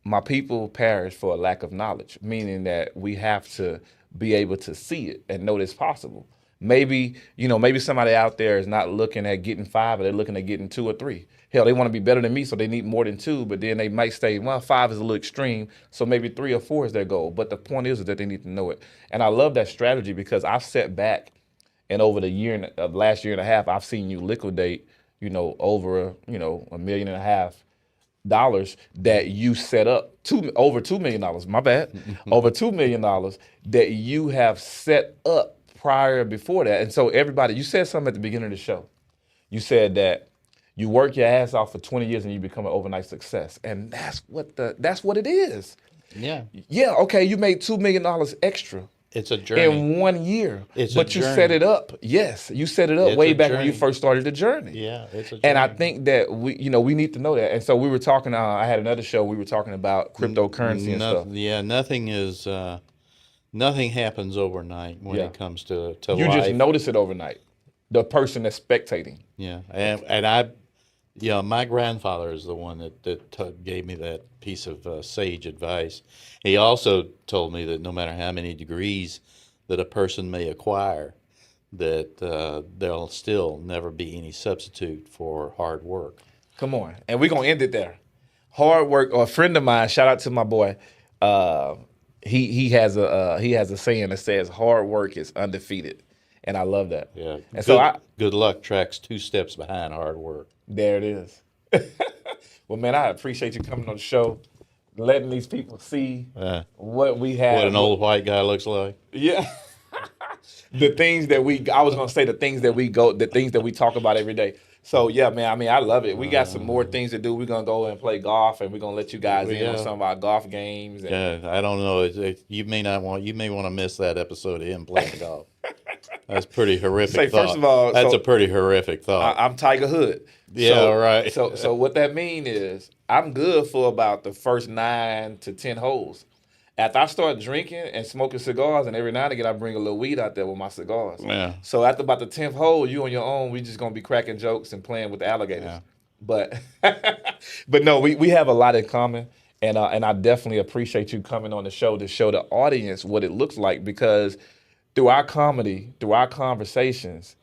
my people perish for a lack of knowledge, meaning that we have to be able to see it and know that it's possible. Maybe somebody out there is not looking at getting 5, but they're looking at getting 2 or 3. Hell, they want to be better than me, so they need more than 2, but then they might say, well, 5 is a little extreme, so maybe 3 or 4 is their goal. But the point is that they need to know it. And I love that strategy, because I've sat back and over the last year and a half, I've seen you liquidate, over, $1.5 million that you set up, over $2 million, my bad, over $2 million that you have set up before that. And so everybody, you said something at the beginning of the show. You said that you work your ass off for 20 years and you become an overnight success. And that's what it is. Yeah. Yeah, okay, you made $2 million extra It's a journey. in 1 year. It's a but you journey. set it up. Yes, you set it up It's way a back when you journey. first started the journey. Yeah, it's a journey. And I think that we need to know that. And so we were talking. I had another show. We were talking about cryptocurrency and stuff. Yeah, nothing happens overnight when Yeah. it comes to You life. just notice it overnight. The person that's spectating. Yeah, and my grandfather is the one that gave me that piece of sage advice. He also told me that no matter how many degrees that a person may acquire, that there'll still never be any substitute for hard work. Come on, and we're gonna end it there. Hard work. Or a friend of mine. Shout out to my boy. He has a saying that says hard work is undefeated, and I love that. Yeah, And good luck tracks 2 steps behind hard work. There it is. Well, man, I appreciate you coming on the show, letting these people see what we have. What an old white guy looks like. Yeah. The things that we talk about every day. So yeah, man, I mean, I love it. We got some more things to do. We're gonna go and play golf, and we're gonna let you guys in on some of our golf games. And Yeah, I don't know. You may want to miss that episode of him playing golf. That's pretty horrific. Say, thought. first of all, that's so- a pretty horrific thought. I'm Tiger Hood. Yeah, right. So what that means is I'm good for about the first 9 to 10 holes. After I start drinking and smoking cigars, and every now and again I bring a little weed out there with my cigars. Yeah. So after about the 10th hole, you on your own, we just gonna be cracking jokes and playing with the alligators. Yeah. But but no, we have a lot in common, and I definitely appreciate you coming on the show to show the audience what it looks like, because through our comedy, through our conversations,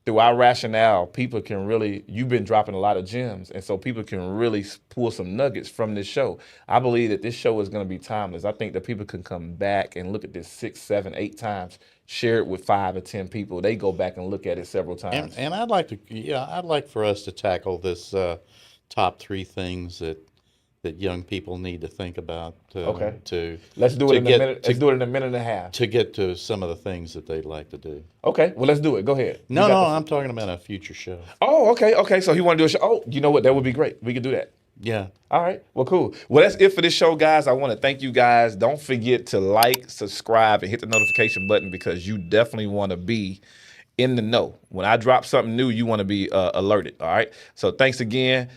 through our rationale, people can really, you've been dropping a lot of gems. And so people can really pull some nuggets from this show. I believe that this show is going to be timeless. I think that people can come back and look at this 6, 7, 8 times, share it with 5 or 10 people. They go back and look at it several times. And I'd like to, I'd like for us to tackle this top 3 things that young people need to think about. Okay. To Let's do to it in a get- minute. to- Let's do it in a minute and a half. to get to some of the things that they'd like to do. Okay. Well, let's do it. Go ahead. You No, got the- I'm talking about a future show. Oh, okay. Okay. So he want to do a show. Oh, you know what? That would be great. We could do that. Yeah. All right. Well, cool. Well, that's it for this show, guys. I want to thank you guys. Don't forget to like, subscribe, and hit the notification button because you definitely want to be in the know. When I drop something new, you want to be alerted. All right. So thanks again.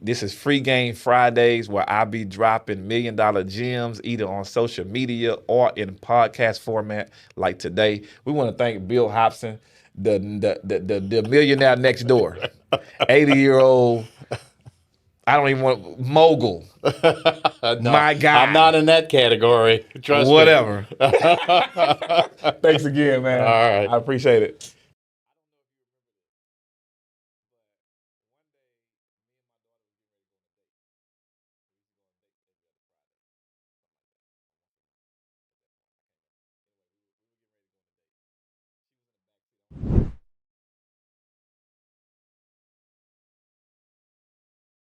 This is Free Game Fridays, where I'll be dropping $1 million gems either on social media or in podcast format like today. We want to thank Bill Hopson, the millionaire next door, 80-year-old. I don't even want mogul. No, My God. I'm not in that category. Trust me. Whatever. Thanks again, man. All right. I appreciate it.